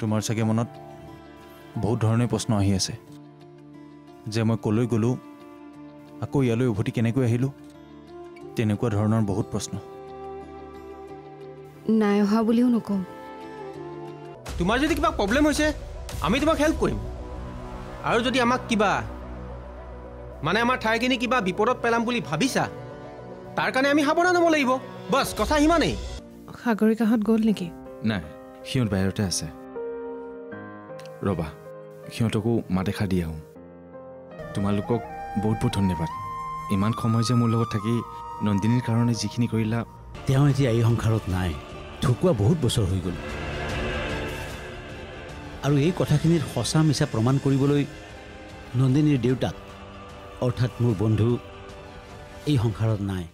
তোমাৰ চাগে মনত বহুত ধৰণৰ প্ৰশ্ন আহি আছে যে মই কলৈ গ'লো আকৌ ইয়ালৈ উভতি কেনেকৈ আহিলোঁ তেনেকুৱা ধৰণৰ বহুত প্ৰশ্ন নাই অহা বুলিও নকওঁ তোমাৰ যদি কিবা প্ৰব্লেম হৈছে আমি তোমাক হেল্প কৰিম আৰু যদি আমাক কিবা মানে আমাৰ ঠাইখিনি কিবা বিপদত পেলাম বুলি ভাবিছা তাৰ কাৰণে আমি সাৱধান হ'ব লাগিব বছ কথা সিমানেই সাগৰিকাহঁত গ'ল নেকি নাই সিহঁত বাহিৰতে আছে ৰ'বা সিহঁতকো মাত এষাৰ দি আহোঁ তোমালোকক বহুত বহুত ধন্যবাদ ইমান সময় যে মোৰ লগত থাকি নন্দিনীৰ কাৰণে যিখিনি কৰিলা তেওঁ এতিয়া এই সংসাৰত নাই ঢুকুৱা বহুত বছৰ হৈ গ'ল আৰু এই কথাখিনিৰ সঁচা মিছা প্ৰমাণ কৰিবলৈ নন্দিনীৰ দেউতাক অৰ্থাৎ মোৰ বন্ধু এই সংসাৰত নাই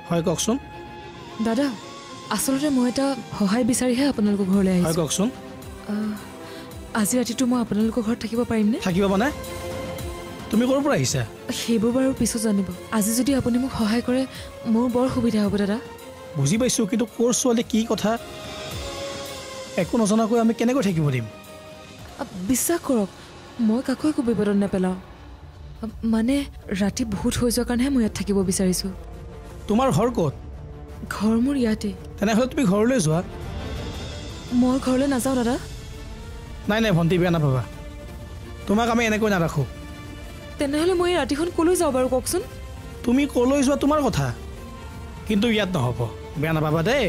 হয় কওকচোন দাদা আচলতে মই এটা সহায় বিচাৰিহে আপোনালোকৰ ঘৰলৈ আহিছোঁ হয় কওকচোন আজি ৰাতিটো মই আপোনালোকৰ ঘৰত থাকিব পাৰিমনে থাকিব মানে তুমি ক'ৰ পৰা আহিছা সেইবোৰ বাৰু পিছত জানিব আজি যদি আপুনি মোক সহায় কৰে মোৰ বৰ সুবিধা হ'ব দাদা বুজি পাইছোঁ কিন্তু ক'ৰ ছোৱালী কি কথা একো নজনাকৈ আমি কেনেকৈ থাকিব দিম বিশ্বাস কৰক মই কাকো একো বিপদত নেপেলাওঁ মানে ৰাতি বহুত হৈ যোৱাৰ কাৰণেহে মই ইয়াত থাকিব বিচাৰিছোঁ তোমাৰ ঘৰ ক'ত ঘৰ মোৰ ইয়াতে তেনেহ'লে তুমি ঘৰলৈ যোৱা মই ঘৰলৈ নাযাওঁ দাদা নাই নাই ভণ্টি বেয়া নাপাবা তোমাক আমি এনেকৈ নাৰাখোঁ তেনেহ'লে মই এই ৰাতিখন ক'লৈ যাওঁ বাৰু কওকচোন তুমি ক'লৈ যোৱা তোমাৰ কথা কিন্তু ইয়াত নহ'ব বেয়া নাপাবা দেই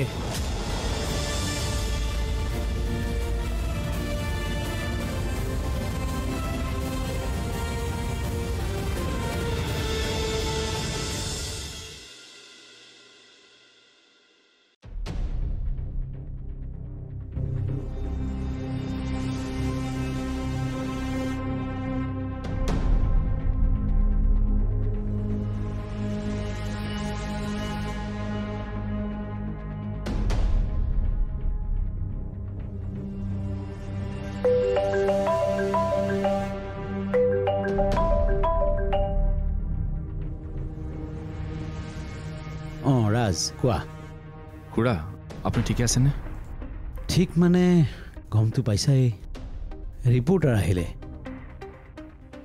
ৰাজ কোৱা খুৰা আপুনি ঠিকে আছেনে ঠিক মানে গমটো পাইছাই ৰিপৰ্টাৰ আহিলে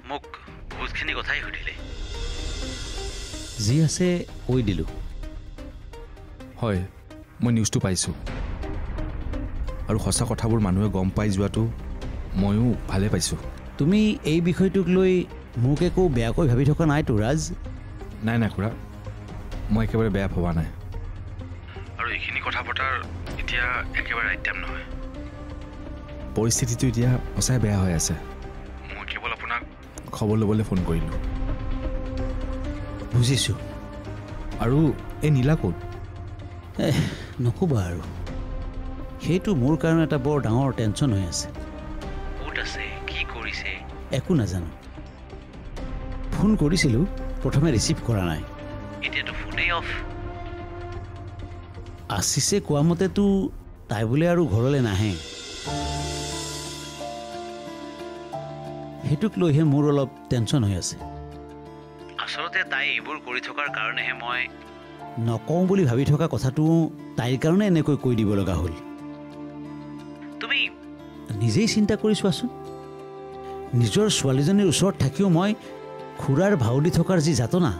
মোক বহুতখিনি কথাই সুধিলে যি আছে কৈ দিলোঁ হয় মই নিউজটো পাইছোঁ আৰু সঁচা কথাবোৰ মানুহে গম পাই যোৱাটো ময়ো ভালে পাইছোঁ তুমি এই বিষয়টোক লৈ মোক একো বেয়াকৈ ভাবি থকা নাইতো ৰাজ নাই নাই খুৰা মই একেবাৰে বেয়া ভবা নাই আৰু এইখিনি কথা পতাৰ এতিয়া একেবাৰে ৰাইট টাইম নহয় পৰিস্থিতিটো এতিয়া সঁচাই বেয়া হৈ আছে মই কেৱল আপোনাক খবৰ ল'বলৈ ফোন কৰিলোঁ বুজিছোঁ আৰু এই নীলা ক'ত নক'বা আৰু সেইটো মোৰ কাৰণে এটা বৰ ডাঙৰ টেনশ্যন হৈ আছে ক'ত আছে কি কৰিছে একো নাজানো ফোন কৰিছিলোঁ প্ৰথমে ৰিচিভ কৰা নাই এতিয়াতো ফোনেই অফ আছিছে কোৱা মতেতো তাই বোলে আৰু ঘৰলৈ নাহে সেইটোক লৈহে মোৰ অলপ টেনশ্যন হৈ আছে আচলতে তাই এইবোৰ কৰি থকাৰ কাৰণেহে মই নকওঁ বুলি ভাবি থকা কথাটো তাইৰ কাৰণে এনেকৈ কৈ দিব লগা হ'ল তুমি নিজেই চিন্তা কৰি চোৱাচোন নিজৰ ছোৱালীজনীৰ ওচৰত থাকিও মই খুৰাৰ ভাও দি থকাৰ যি যাতনা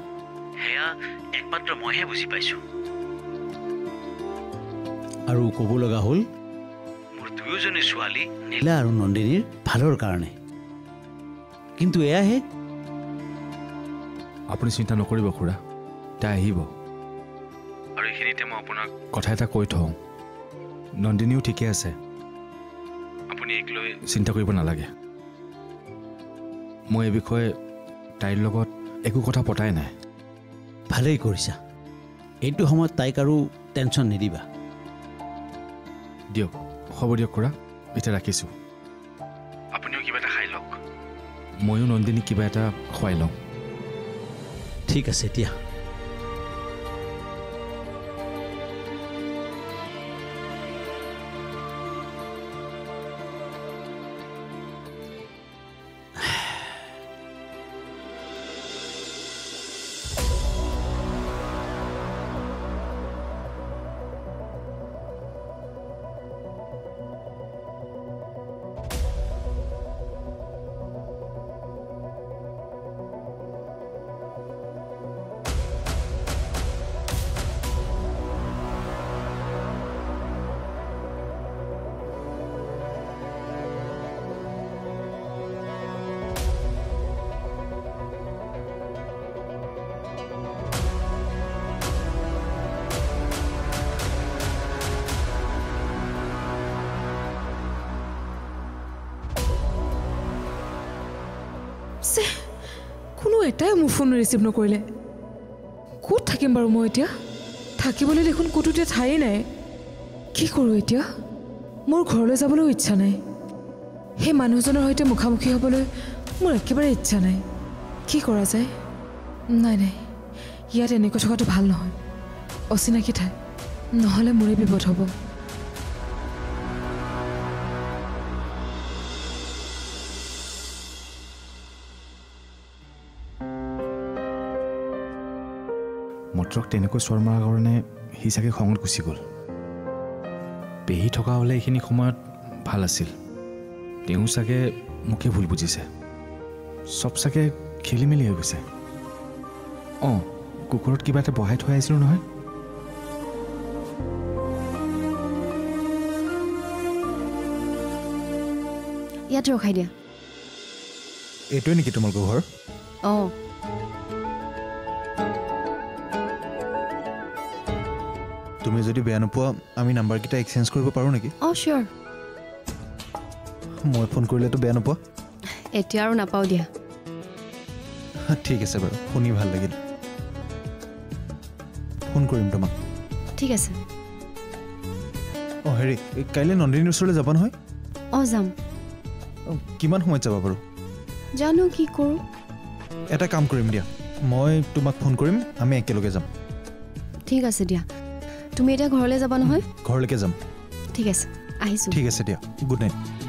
সেয়া একমাত্ৰ মইহে বুজি পাইছোঁ আৰু ক'ব লগা হ'ল মোৰ দুয়োজনী ছোৱালী নীলা আৰু নন্দিনীৰ ভালৰ কাৰণে কিন্তু এয়াহে আপুনি চিন্তা নকৰিব খুৰা তাই আহিব আৰু এইখিনিতে মই আপোনাক কথা এটা কৈ থওঁ নন্দিনীও ঠিকে আছে আপুনি এক লৈ চিন্তা কৰিব নালাগে মই এই বিষয়ে তাইৰ লগত একো কথা পতাই নাই ভালেই কৰিছা এইটো সময়ত তাইক আৰু টেনশ্যন নিদিবা দিয়ক হ'ব দিয়ক খুৰা এতিয়া ৰাখিছোঁ আপুনিও কিবা এটা খাই লওক ময়ো নন্দিনীক কিবা এটা খুৱাই লওঁ ঠিক আছে এতিয়া এটাই মোৰ ফোন ৰিচিভ নকৰিলে ক'ত থাকিম বাৰু মই এতিয়া থাকিবলৈ দেখোন ক'তো এতিয়া ঠাই নাই কি কৰোঁ এতিয়া মোৰ ঘৰলৈ যাবলৈও ইচ্ছা নাই সেই মানুহজনৰ সৈতে মুখামুখি হ'বলৈ মোৰ একেবাৰে ইচ্ছা নাই কি কৰা যায় নাই নাই ইয়াত এনেকৈ থকাটো ভাল নহয় অচিনাকি ঠাই নহ'লে মোৰে বিপদ হ'ব মটৰক তেনেকৈ চৰ মৰাৰ কাৰণে সি চাগে খঙত গুচি গ'ল পেহী থকা হ'লে এইখিনি সময়ত ভাল আছিল তেওঁ চাগে মোকে ভুল বুজিছে চব চাগে খেলি মেলি হৈ গৈছে অঁ কুকুৰত কিবা এটা বহাই থৈ আহিছিলোঁ নহয় ইয়াত ৰখাই দিয়া এইটোৱে নেকি তোমালোকৰ ঘৰ অঁ তুমি যদি বেয়া নোপোৱা আমি নাম্বাৰকেইটা এক্সচেঞ্জ কৰিব পাৰোঁ নেকি অঁ চিয়'ৰ মই ফোন কৰিলেতো বেয়া নোপোৱা এতিয়া আৰু নাপাওঁ দিয়া ঠিক আছে বাৰু শুনি ভাল লাগিল ফোন কৰিম তোমাক ঠিক আছে অঁ হেৰি কাইলৈ নন্দিনীৰ ওচৰলৈ যাবা নহয় অঁ যাম কিমান সময়ত যাবা বাৰু জানো কি কৰোঁ এটা কাম কৰিম দিয়া মই তোমাক ফোন কৰিম আমি একেলগে যাম ঠিক আছে দিয়া তুমি এতিয়া ঘৰলৈ যাবা নহয় ঘৰলৈকে যাম ঠিক আছে আহিছোঁ ঠিক আছে দিয়া গুড নাইট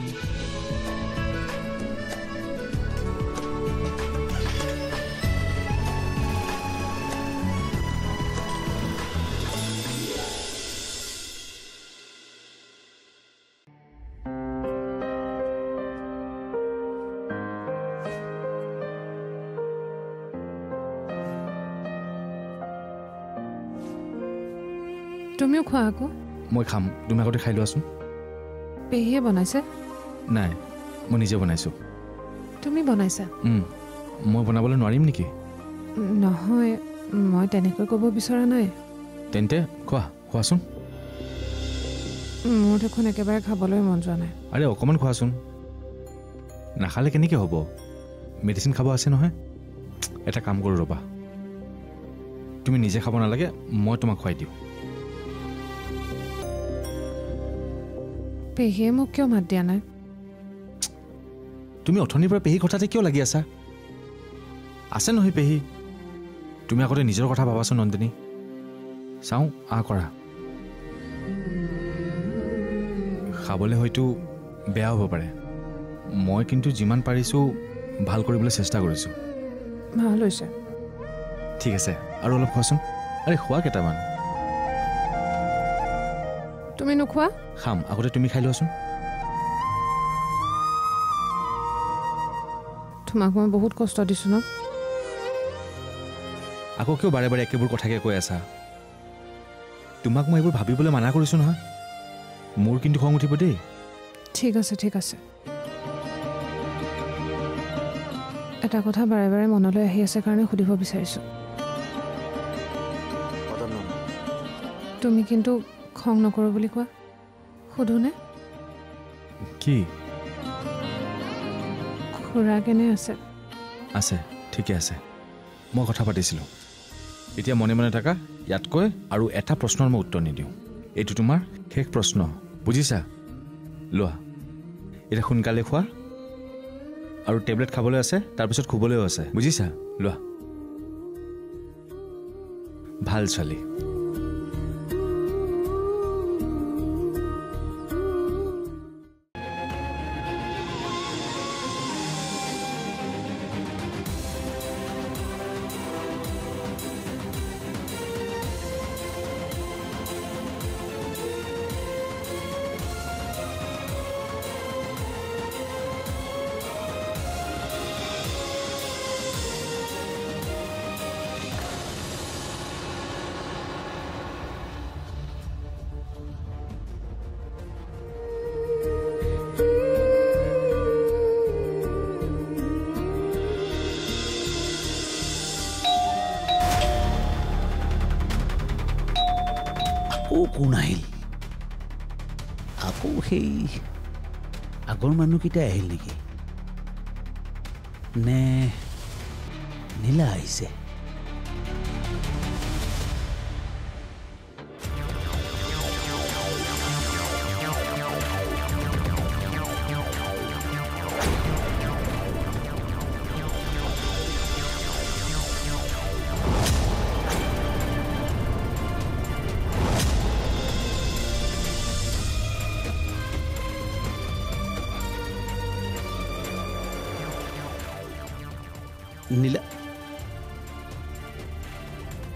তুমিও খোৱা আকৌ মই খাম তুমি আগতে খাই লোৱাচোন পেহীয়ে বনাইছে নাই মই নিজে বনাইছোঁ তুমি বনাইছা মই বনাবলৈ নোৱাৰিম নেকি নহয় মই তেনেকৈ ক'ব বিচৰা নাই তেন্তে খোৱাচোন মোৰ দেখোন একেবাৰে খাবলৈ মন যোৱা নাই আৰে অকণমান খোৱাচোন নাখালে কেনেকৈ হ'ব মেডিচিন খাব আছে নহয় এটা কাম কৰোঁ ৰ'বা তুমি নিজে খাব নালাগে মই তোমাক খুৱাই দিওঁ পেহীয়ে মোক কিয় মাত দিয়া নাই তুমি অথনিৰ পৰা পেহী কথাতে কিয় লাগি আছা আছে নহয় পেহী তুমি আগতে নিজৰ কথা ভাবাচোন নন্দিনী চাওঁ কৰা খাবলৈ হয়তো বেয়া হ'ব পাৰে মই কিন্তু যিমান পাৰিছোঁ ভাল কৰিবলৈ চেষ্টা কৰিছোঁ ভাল হৈছে ঠিক আছে আৰু অলপ খোৱাচোন আৰে খোৱা কেইটামান তুমি নোখোৱা খাম আগতে তুমি খাই লোৱাচোন তোমাক মই বহুত কষ্ট দিছোঁ ন আকৌ কিয় বাৰে বাৰে একেবোৰ কথাকে কৈ আছা তোমাক মই এইবোৰ ভাবিবলৈ মানা কৰিছোঁ নহয় মোৰ কিন্তু খং উঠিব দেই ঠিক আছে এটা কথা বাৰে বাৰে মনলৈ আহি আছে কাৰণে সুধিব বিচাৰিছোঁ তুমি কিন্তু খং নকৰোঁ বুলি কোৱা সোধোনে কি খুৰা কেনে আছে ঠিকে আছে মই কথা পাতিছিলোঁ এতিয়া মনে মনে থাকা ইয়াতকৈ আৰু এটা প্ৰশ্নৰ মই উত্তৰ নিদিওঁ এইটো তোমাৰ শেষ প্ৰশ্ন বুজিছা লোৱা এতিয়া সোনকালে খোৱা আৰু টেবলেট খাবলৈ আছে তাৰপিছত শুবলৈও আছে বুজিছা লোৱা ভাল ছোৱালী কোন আহিল আকৌ সেই আগৰ মানুহকেইটাই আহিল নেকি নে নীলা আহিছে। নীলা,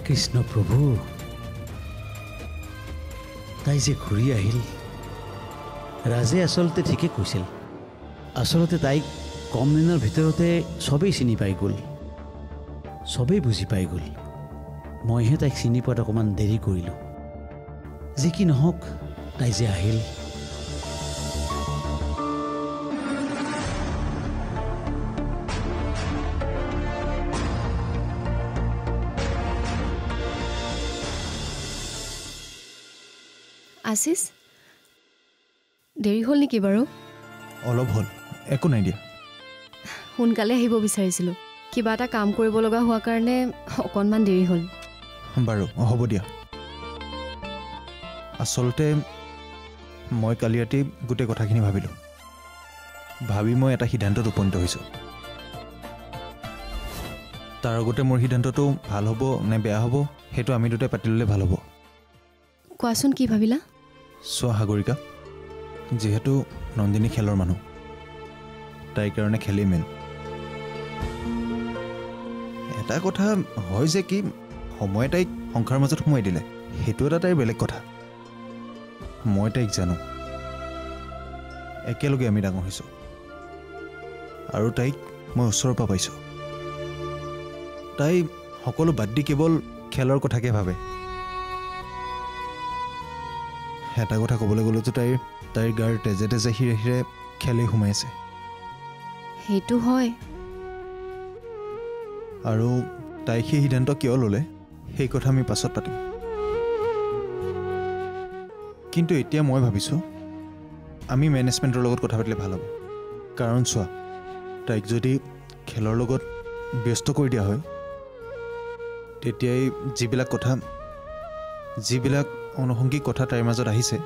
কৃষ্ণ প্ৰভু, তাই যে ঘূৰি আহিল। ৰাজে আচলতে ঠিকে কৈছিল। আচলতে তাইক কম দিনৰ ভিতৰতে চবেই চিনি পাই গ'ল, চবেই বুজি পাই গ'ল। মইহে তাইক চিনি পোৱাত অকণমান দেৰি কৰিলোঁ। যি কি নহওক, তাই যে আহিল। আশিষ, দেৰি হ'ল নেকি বাৰু? অলপ হ'ল, একো নাই দিয়া। সোনকালে আহিব বিচাৰিছিলোঁ, কিবা এটা কাম কৰিব লগা হোৱাৰ কাৰণে অকণমান দেৰি হ'ল। বাৰু হ'ব দিয়া। আচলতে মই কালি ৰাতি গোটেই কথাখিনি ভাবিলোঁ। ভাবি মই এটা সিদ্ধান্তত উপনীত হৈছোঁ। তাৰ আগতে মোৰ সিদ্ধান্তটো ভাল হ'ব নে বেয়া হ'ব সেইটো আমি দুটাই পাতি ল'লে ভাল হ'ব। কোৱাচোন, কি ভাবিলা? চোৱা সাগৰিকা, যিহেতু নন্দিনী খেলৰ মানুহ, তাইৰ কাৰণে খেলেই মেইন। এটা কথা হয় যে কি, সময়ে তাইক সংসাৰৰ মাজত সোমাই দিলে, সেইটো এটা তাইৰ বেলেগ কথা। মই তাইক জানো, একেলগে আমি ডাঙৰ হৈছোঁ, আৰু তাইক মই ওচৰৰ পৰা পাইছোঁ। তাই সকলো বাদ দি কেৱল খেলৰ কথাকে ভাবে। এটা কথা ক'বলৈ গ'লেতো তাইৰ গাৰ তেজে তেজে হিৰে হিৰে খেলেই সোমাই আছে। সেইটো হয়। আৰু তাই সেই সিদ্ধান্ত কিয় ল'লে সেই কথা আমি পাছত পাতিম। কিন্তু এতিয়া মই ভাবিছোঁ আমি মেনেজমেণ্টৰ লগত কথা পাতিলে ভাল হ'ব। কাৰণ চোৱা, তাইক যদি খেলৰ লগত ব্যস্ত কৰি দিয়া হয়, তেতিয়াই যিবিলাক অনুষংগিক কথা তাইৰ মাজত আহিছে,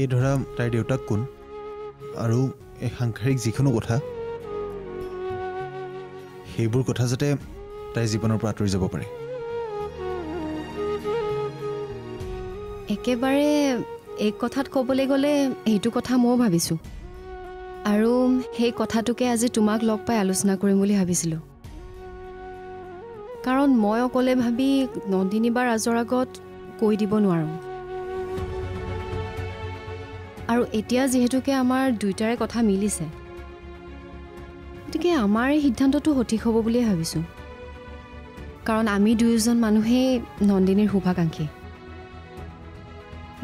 এই ধৰা তাইৰ দেউতাক কোন আৰু এই সাংসাৰিক যিকোনো কথা, সেইবোৰ কথা যাতে তাইৰ জীৱনৰ পৰা আঁতৰি যাব পাৰে। একেবাৰে এই কথাত ক'বলৈ গ'লে এইটো কথা ময়ো ভাবিছোঁ, আৰু সেই কথাটোকে আজি তোমাক লগ পাই আলোচনা কৰিম বুলি ভাবিছিলোঁ। কাৰণ মই অকলে ভাবি নন্দিনী বা ৰাজৰ আগত কৈ দিব নোৱাৰোঁ। আৰু এতিয়া যিহেতুকে আমাৰ দুয়োটাৰে কথা মিলিছে, গতিকে আমাৰ এই সিদ্ধান্তটো সঠিক হ'ব বুলিয়ে ভাবিছোঁ। কাৰণ আমি দুয়োজন মানুহেই নন্দিনীৰ শুভাকাংক্ষী।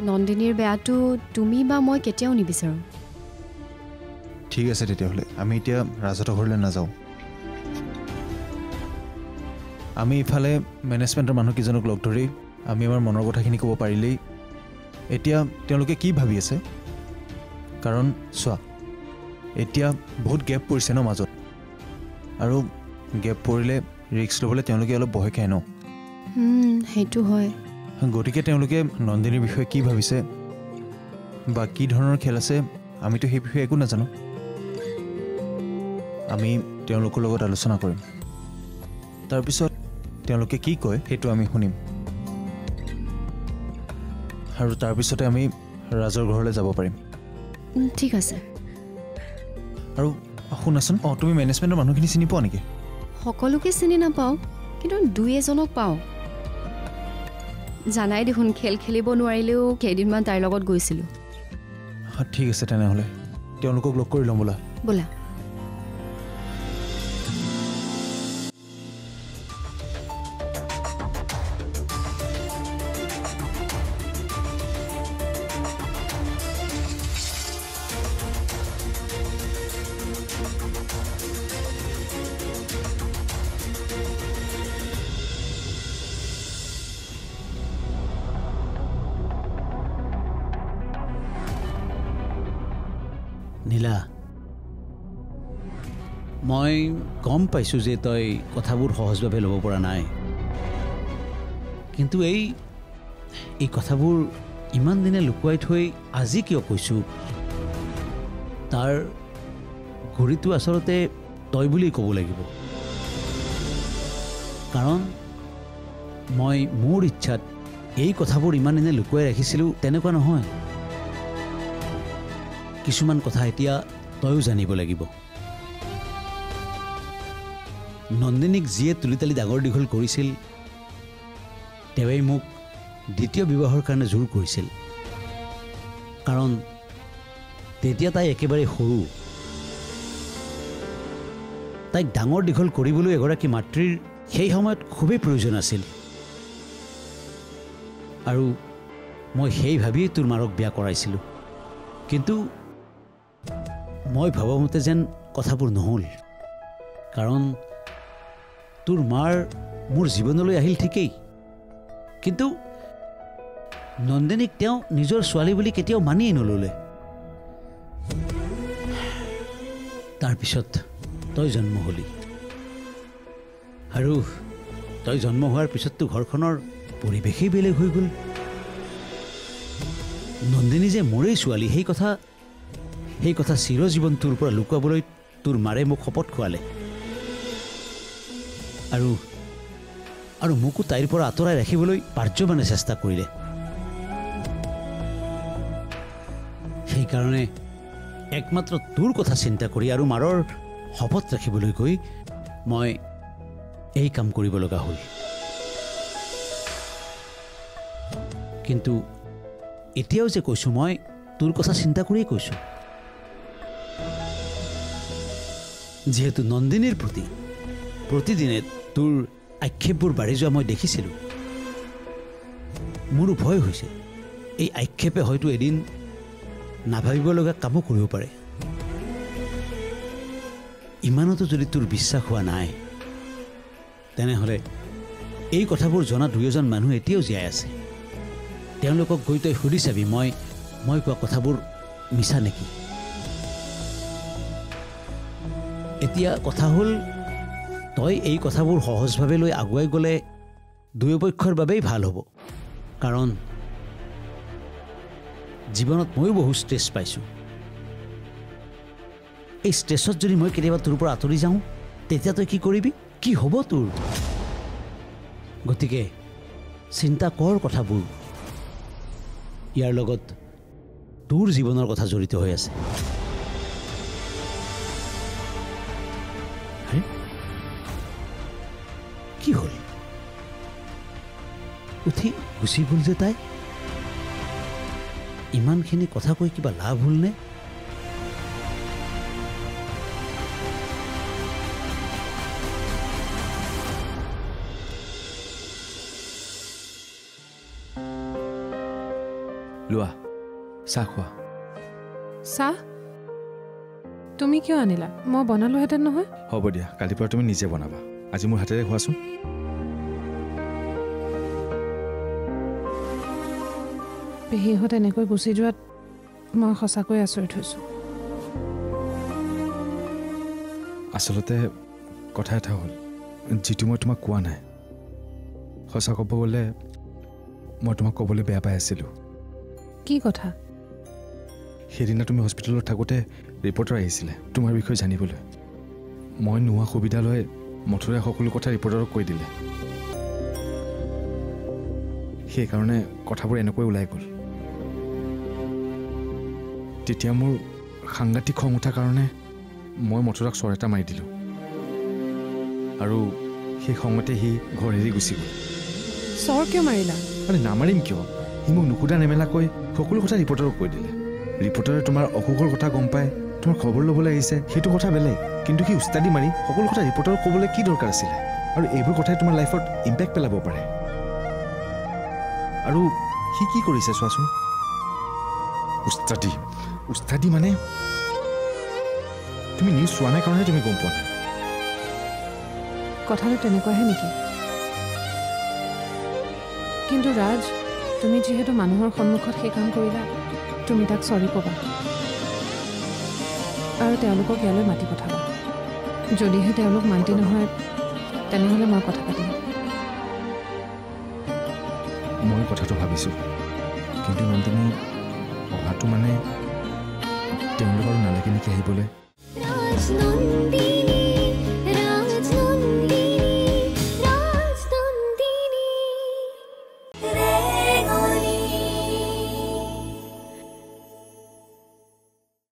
নন্দিনীৰ বেয়াটো তুমি বা মই কেতিয়াও নিবিচাৰোঁ। ঠিক আছে, তেতিয়াহ'লে আমি এতিয়া ৰাজহঁতৰ ঘৰলৈ নাযাওঁ। আমি ইফালে মেনেজমেণ্টৰ মানুহকেইজনক লগ ধৰি আমি আমাৰ মনৰ কথাখিনি ক'ব পাৰিলেই, এতিয়া তেওঁলোকে কি ভাবি আছে। কাৰণ চোৱা, এতিয়া বহুত গেপ পৰিছে ন মাজত, আৰু গেপ পৰিলে ৰিস্ক ল'বলৈ তেওঁলোকে অলপ ভয় খায় ন। সেইটো হয়। গতিকে তেওঁলোকে নন্দিনীৰ বিষয়ে কি ভাবিছে বা কি ধৰণৰ খেল আছে, আমিতো সেই বিষয়ে একো নাজানো। আমি তেওঁলোকৰ লগত আলোচনা কৰিম, তাৰপিছত তেওঁলোকে কি কয় সেইটো আমি শুনিম, আৰু তাৰপিছতে আমি ৰাজৰ ঘৰলৈ যাব পাৰিম। ঠিক আছে। আৰু শুনাচোন, তুমি মেনেজমেণ্টৰ মানুহখিনি চিনি পোৱা নেকি? সকলোকে চিনি নাপাওঁ, কিন্তু দুই এজনক পাওঁ। জানাই দেখোন, খেল খেলিব নোৱাৰিলেও কেইদিনমান তাইৰ লগত গৈছিলোঁ। ঠিক আছে, তেনেহ'লে তেওঁলোকক লগ কৰি ল'ম বোলা। বোলা। নীলা, মই গম পাইছোঁ যে তই কথাবোৰ সহজভাৱে ল'ব পৰা নাই, কিন্তু এই কথাবোৰ ইমান দিনে লুকুৱাই থৈ আজি কিয় কৈছোঁ তাৰ গুৰিটো আচলতে তই বুলি ক'ব লাগিব। কাৰণ মই মোৰ ইচ্ছাত এই কথাবোৰ ইমান দিনে লুকুৱাই ৰাখিছিলোঁ তেনেকুৱা নহয়। কিছুমান কথা এতিয়া তয়ো জানিব লাগিব। নন্দিনীক যিয়ে তুলি তালি ডাঙৰ দীঘল কৰিছিল তেওঁৱেই মোক দ্বিতীয় বিবাহৰ কাৰণে জোৰ কৰিছিল। কাৰণ তেতিয়া তাই একেবাৰে সৰু। তাইক ডাঙৰ দীঘল কৰিবলৈ এগৰাকী মাতৃৰ সেই সময়ত খুবেই প্ৰয়োজন আছিল। আৰু মই সেই ভাবিয়েই তোৰ মাৰক বিয়া কৰাইছিলোঁ। কিন্তু মই ভবামতে যেন কথাবোৰ নহ'ল। কাৰণ তোৰ মাৰ মোৰ জীৱনলৈ আহিল ঠিকেই, কিন্তু নন্দিনীক তেওঁ নিজৰ ছোৱালী বুলি কেতিয়াও মানিয়েই নল'লে। তাৰপিছত তই জন্ম হ'লি, আৰু তই জন্ম হোৱাৰ পিছততো ঘৰখনৰ পৰিৱেশেই বেলেগ হৈ গ'ল। নন্দিনী যে মোৰেই ছোৱালী সেই কথা চিৰজীৱন তোৰ পৰা লুকুৱাবলৈ তোৰ মাৰে মোক শপত খোৱালে। আৰু মোকো তাইৰ পৰা আঁতৰাই ৰাখিবলৈ পাৰ্যমানে চেষ্টা কৰিলে। সেইকাৰণে একমাত্ৰ তোৰ কথা চিন্তা কৰি আৰু মাৰৰ শপত ৰাখিবলৈ গৈ মই এই কাম কৰিব লগা হ'ল। কিন্তু এতিয়াও যে কৈছোঁ মই তোৰ কথা চিন্তা কৰিয়েই কৈছোঁ। যিহেতু নন্দিনীৰ প্ৰতি প্ৰতিদিনে তোৰ আক্ষেপবোৰ বাঢ়ি যোৱা মই দেখিছিলোঁ, মোৰো ভয় হৈছে এই আক্ষেপে হয়তো এদিন নাভাবিব লগা কামো কৰিব পাৰে। ইমানতো যদি তোৰ বিশ্বাস হোৱা নাই তেনেহ'লে এই কথাবোৰ জনা দুই এজন মানুহ এতিয়াও জীয়াই আছে। তেওঁলোকক গৈ তই সুধি চাবি মই কোৱা কথাবোৰ মিছা নেকি। এতিয়া কথা হ'ল তই এই কথাবোৰ সহজভাৱে লৈ আগুৱাই গ'লে দুয়োপক্ষৰ বাবেই ভাল হ'ব। কাৰণ জীৱনত ময়ো বহু ষ্ট্ৰেছ পাইছোঁ। এই ষ্ট্ৰেছত যদি মই কেতিয়াবা তোৰ পৰা আঁতৰি যাওঁ তেতিয়া তই কি কৰিবি, কি হ'ব তোৰ? গতিকে চিন্তা কৰ কথাবোৰ। ইয়াৰ লগত তোৰ জীৱনৰ কথা জড়িত হৈ আছে। কি হ'ল? উঠি গুচি গ'ল যে তাই? ইমানখিনি কথা কৈ কিবা লাভ হ'লনে? লোৱা চাহ খোৱা। চাহ তুমি কিয় আনিলা? মই বনালোহেঁতেন নহয়। হ'ব দিয়া, কালিৰ পৰা তুমি নিজে বনাবা। আজি মোৰ হাতেৰে খোৱাচোন। পেহীহঁত এনেকৈ গুচি যোৱাত মই সঁচাকৈ আচৰিত হৈছোঁ। আচলতে কথা এটা হ'ল যিটো মই তোমাক কোৱা নাই। সঁচা ক'ব গ'লে মই তোমাক ক'বলৈ বেয়া পাই আছিলোঁ। কি কথা? সেইদিনা তুমি হস্পিটেলত থাকোঁতে ৰিপৰ্টাৰ আহিছিলে তোমাৰ বিষয়ে জানিবলৈ। মই নোহোৱা সুবিধা লৈ মথুৰাই সকলো কথা ৰিপৰ্টাৰক কৈ দিলে। সেইকাৰণে কথাবোৰ এনেকৈ ওলাই গ'ল। তেতিয়া মোৰ সাংঘাতিক খং উঠাৰ কাৰণে মই মথুৰাক চৰ এটা মাৰি দিলোঁ, আৰু সেই খঙতে সি ঘৰ এৰি গুচি গ'ল। চৰ কিয় মাৰিলা? মানে নামাৰিম কিয়, সি মোক নুসুধা নেমেলাকৈ সকলো কথা ৰিপৰ্টাৰক কৈ দিলে। ৰিপৰ্টাৰে তোমাৰ অসুখৰ কথা গম পাই তোমাৰ খবৰ ল'বলৈ আহিছে সেইটো কথা বেলেগ, কিন্তু সি উস্তাদি মাৰি সকলো কথা ৰিপৰ্টাৰক ক'বলৈ কি দৰকাৰ আছিলে? আৰু এইবোৰ কথাই তোমাৰ লাইফত ইম্পেক্ট পেলাব পাৰে। আৰু সি কি কৰিছে চোৱাচোন, উস্তাদি মানে তুমি নিউজ চোৱা নাই কাৰণেহে তুমি গম পোৱা নাই। কথাটো তেনেকুৱাহে নেকি? কিন্তু ৰাজ, তুমি যিহেতু মানুহৰ সন্মুখত সেই কাম কৰিলা, তুমি তাক চৰি ক'বা আৰু তেওঁলোকক ইয়ালৈ মাতি পঠাবা। যদিহে তেওঁলোক মান্তি নহয় তেনেহ'লে মই কথা পাতিম। মই কথাটো ভাবিছোঁ, কিন্তু নন্দিনী অহাটো মানে তেওঁলোকৰ নালাগে নেকি আহিবলৈ?